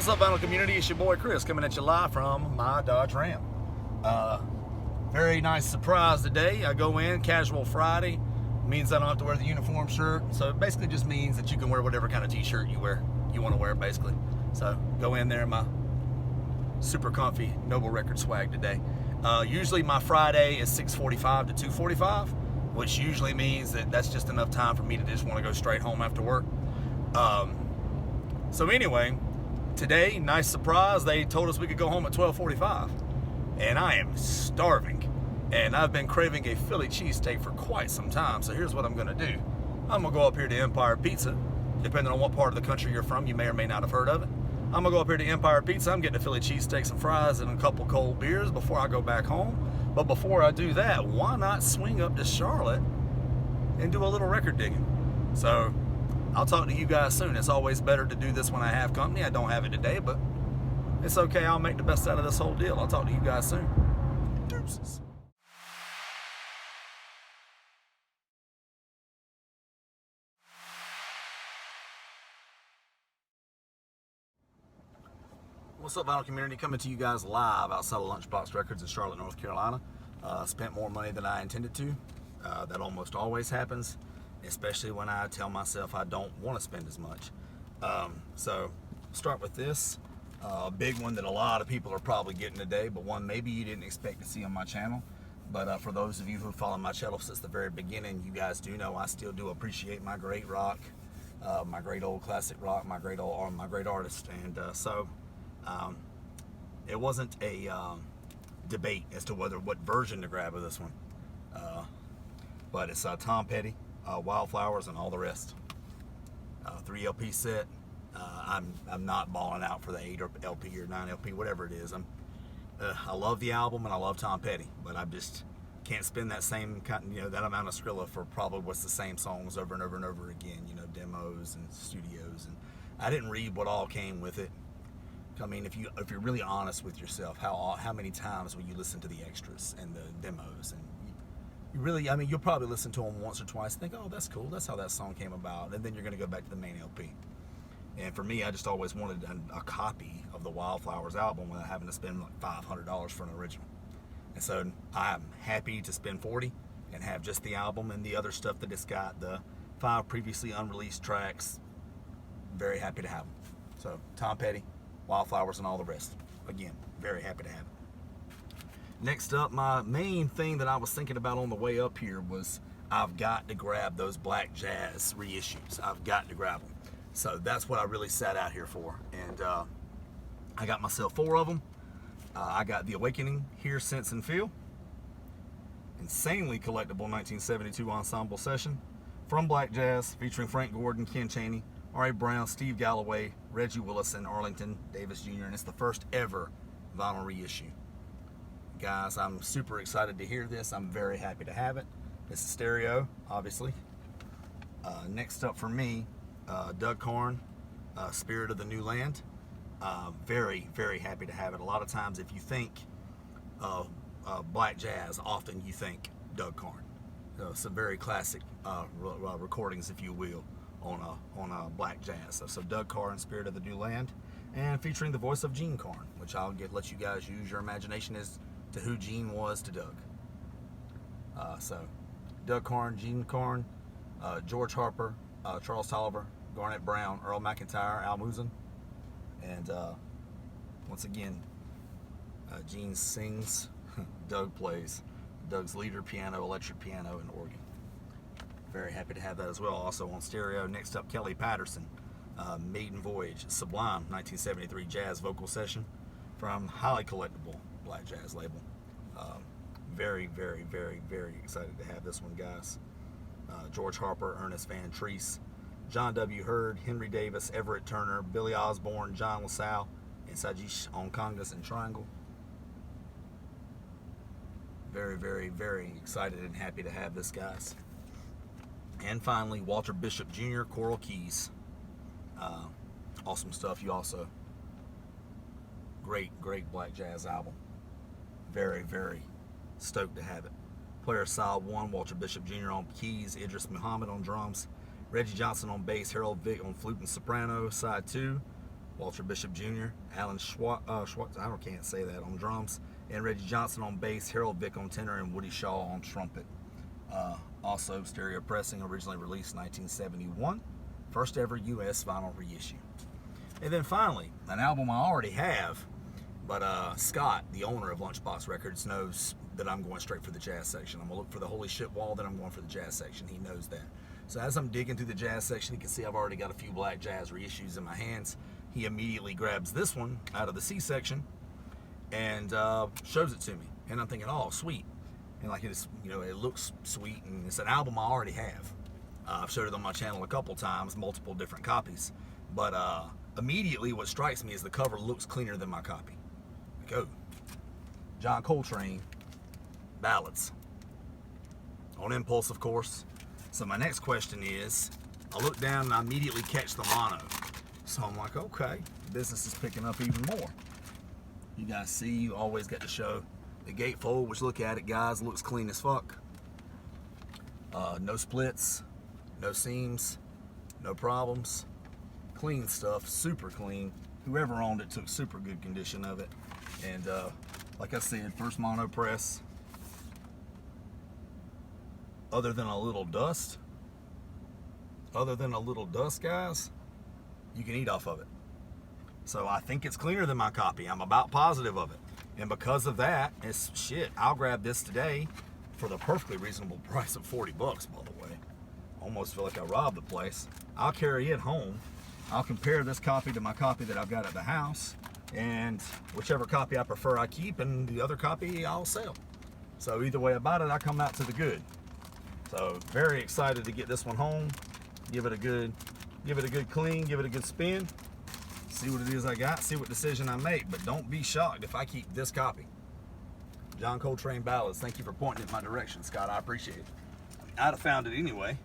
What's up, vinyl community? It's your boy Chris coming at you live from my Dodge Ram. Very nice surprise today. I go in, casual Friday. Means I don't have to wear the uniform shirt. So it basically just means that you can wear whatever kind of t-shirt you want to wear, basically. So go in there in my super comfy Noble Record swag today. Usually my Friday is 6:45 to 2:45, which usually means that that's just enough time for me to just want to go straight home after work. So anyway, today, nice surprise, they told us we could go home at 12:45, and I am starving, and I've been craving a Philly cheesesteak for quite some time. So here's what I'm gonna do. I'm gonna go up here to Empire Pizza. Depending on what part of the country you're from, you may or may not have heard of it. I'm gonna go up here to Empire Pizza. I'm getting a Philly cheesesteak, some fries, and a couple cold beers before I go back home. But before I do that, why not swing up to Charlotte and do a little record digging? So I'll talk to you guys soon. It's always better to do this when I have company. I don't have it today, but it's okay. I'll make the best out of this whole deal. I'll talk to you guys soon. Deuces. What's up, vinyl community? Coming to you guys live outside of Lunchbox Records in Charlotte, North Carolina. Spent more money than I intended to. That almost always happens, especially when I tell myself I don't want to spend as much. So start with this. A big one that a lot of people are probably getting today, but one maybe you didn't expect to see on my channel. But for those of you who follow my channel since the very beginning, you guys do know I still do appreciate my great rock, my great old classic rock, my great artist. And it wasn't a debate as to what version to grab of this one, but it's Tom Petty, Wildflowers, and All the Rest. 3 LP set. I'm not balling out for the 8 LP or 9 LP, whatever it is. I love the album and I love Tom Petty, but I just can't spend that same kind, that amount of Skrilla for probably what's the same songs over and over and over again. Demos and studios, and I didn't read what all came with it. I mean, if you're really honest with yourself, how many times will you listen to the extras and the demos? And you really, I mean, you'll probably listen to them once or twice and think, oh, that's cool, that's how that song came about, and then you're going to go back to the main LP. And for me, I just always wanted a copy of the Wildflowers album without having to spend like $500 for an original. And so I'm happy to spend $40 and have just the album and the other stuff that it's got, the 5 previously unreleased tracks. Very happy to have them. So Tom Petty, Wildflowers, and All the Rest. Again, very happy to have it. Next up, my main thing that I was thinking about on the way up here was I've got to grab those Black Jazz reissues. I've got to grab them. So that's what I really sat out here for. And I got myself 4 of them. I got The Awakening, Hear, Sense, and Feel. Insanely collectible 1972 ensemble session from Black Jazz, featuring Frank Gordon, Ken Chaney, R.A. Brown, Steve Galloway, Reggie Willis, and Arlington Davis Jr., and it's the first ever vinyl reissue. Guys, I'm super excited to hear this. I'm very happy to have it. It's a stereo, obviously. Next up for me, Doug Karn, Spirit of the New Land. Very, very happy to have it. A lot of times if you think Black Jazz, often you think Doug Karn. Some very classic recordings, if you will, on Black Jazz. So Doug Karn, Spirit of the New Land, and featuring the voice of Gene Karn, which I'll let you guys use your imagination as to who Gene was to Doug. So Doug Karn, Gene Karn, George Harper, Charles Tolliver, Garnett Brown, Earl McIntyre, Al Musin, and once again, Gene sings, Doug plays. Doug's leader, piano, electric piano, and organ. Very happy to have that as well. Also on stereo. Next up, Kelly Patterson, Maiden Voyage, Sublime, 1973 jazz vocal session from highly collectible Black Jazz label. Very, very, very, very excited to have this one, guys. George Harper, Ernest Van Treese, John W. Hurd, Henry Davis, Everett Turner, Billy Osborne, John LaSalle, and Sajish on congas and triangle. Very, very, very excited and happy to have this, guys. And finally, Walter Bishop Jr., Choral Keys. Awesome stuff. You also, great Black Jazz album. Very, very stoked to have it. Player side 1, Walter Bishop Jr. on keys, Idris Muhammad on drums, Reggie Johnson on bass, Harold Vick on flute and soprano. Side 2, Walter Bishop Jr., Alan Schwartz, I can't say that, on drums, and Reggie Johnson on bass, Harold Vick on tenor, and Woody Shaw on trumpet. Also stereo pressing, originally released in 1971, first ever U.S. vinyl reissue. And then finally, an album I already have, but Scott, the owner of Lunchbox Records, knows that I'm going straight for the jazz section. I'm going to look for the Holy Shit Wall, then I'm going for the jazz section. He knows that. So as I'm digging through the jazz section, you can see I've already got a few black jazz reissues in my hands. He immediately grabs this one out of the C section and shows it to me. And I'm thinking, oh, sweet. And like it's, you know, it looks sweet, and it's an album I already have. I've showed it on my channel a couple times, multiple different copies. But immediately what strikes me is the cover looks cleaner than my copy. Like, oh, John Coltrane ballads. On impulse, of course. So my next question is, I look down and I immediately catch the mono. So I'm like, okay, business is picking up even more. You guys see, you always get to show the gatefold, which look at it, guys, looks clean as fuck. No splits, no seams, no problems. Clean stuff, super clean. Whoever owned it took super good condition of it. And like I said, first mono press. Other than a little dust, guys, you can eat off of it. So I think it's cleaner than my copy. I'm about positive of it. And because of that, it's shit. I'll grab this today for the perfectly reasonable price of 40 bucks, by the way. Almost feel like I robbed the place. I'll carry it home. I'll compare this copy to my copy that I've got at the house, and whichever copy I prefer I keep, and the other copy I'll sell. So either way about it, I come out to the good. So very excited to get this one home, give it a good clean, give it a good spin, see what it is I got, see what decision I make. But don't be shocked if I keep this copy. John Coltrane Ballads. Thank you for pointing it in my direction, Scott. I appreciate it. I'd have found it anyway,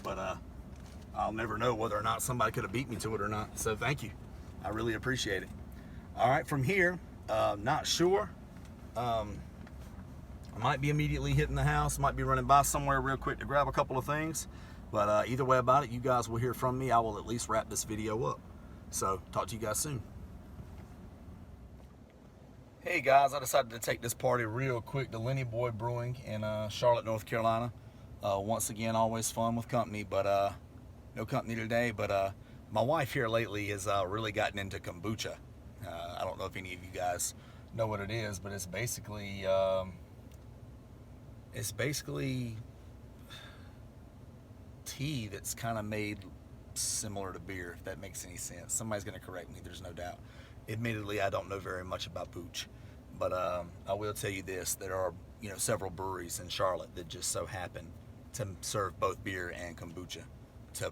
but I'll never know whether or not somebody could have beat me to it or not. So thank you. I really appreciate it. All right, from here, not sure. I might be immediately hitting the house, might be running by somewhere real quick to grab a couple of things. But either way about it, you guys will hear from me. I will at least wrap this video up. So talk to you guys soon. Hey guys, I decided to take this party real quick to Lenny Boy Brewing in Charlotte, North Carolina. Once again, always fun with company, but no company today. But my wife here lately has really gotten into kombucha. I don't know if any of you guys know what it is, but it's basically tea that's kind of made similar to beer, if that makes any sense. Somebody's going to correct me, there's no doubt. Admittedly, I don't know very much about booch, but I will tell you this: there are, you know, several breweries in Charlotte that just so happen to serve both beer and kombucha to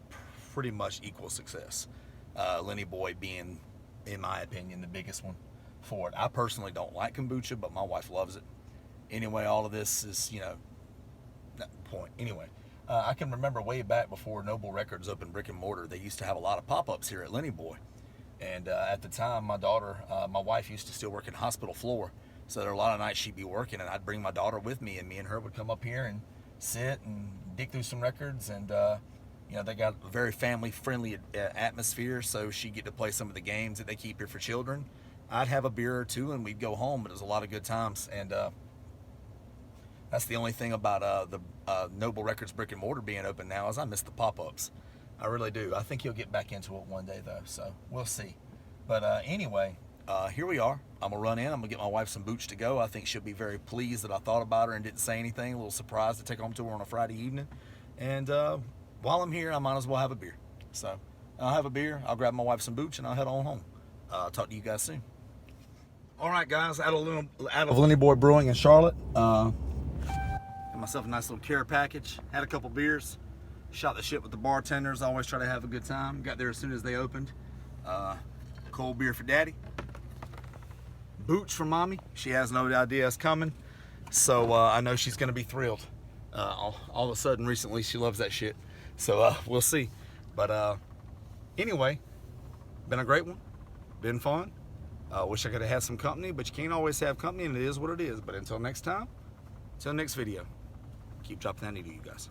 pretty much equal success. Lenny Boy being, in my opinion, the biggest one for it. I personally don't like kombucha, but my wife loves it. Anyway, all of this is, you know, not the point. Anyway, I can remember way back before Noble Records opened brick and mortar, they used to have a lot of pop-ups here at Lenny Boy. And at the time, my wife used to still work in hospital floor. So there were a lot of nights she'd be working, and I'd bring my daughter with me, and me and her would come up here and sit and dig through some records. And, you know, they got a very family-friendly atmosphere, so she'd get to play some of the games that they keep here for children. I'd have a beer or two, and we'd go home, but it was a lot of good times. And that's the only thing about the Noble Records brick and mortar being open now is I miss the pop-ups. I really do. I think he'll get back into it one day, though, so we'll see. But anyway, here we are. I'm going to run in. I'm going to get my wife some booch to go. I think she'll be very pleased that I thought about her and didn't say anything. A little surprised to take home to her on a Friday evening. And while I'm here, I might as well have a beer. So I'll have a beer, I'll grab my wife some booch, and I'll head on home. I'll talk to you guys soon. All right, guys, out of Lenny Boy Brewing in Charlotte. Got myself a nice little care package. Had a couple beers. Shot the shit with the bartenders. I always try to have a good time. Got there as soon as they opened. Cold beer for Daddy. Booch for Mommy. She has no idea it's coming. So I know she's going to be thrilled. All of a sudden, recently, she loves that shit. So we'll see. But anyway, been a great one. Been fun. Wish I could have had some company, but you can't always have company, and it is what it is. But until next time, until next video, keep dropping that needle, you guys.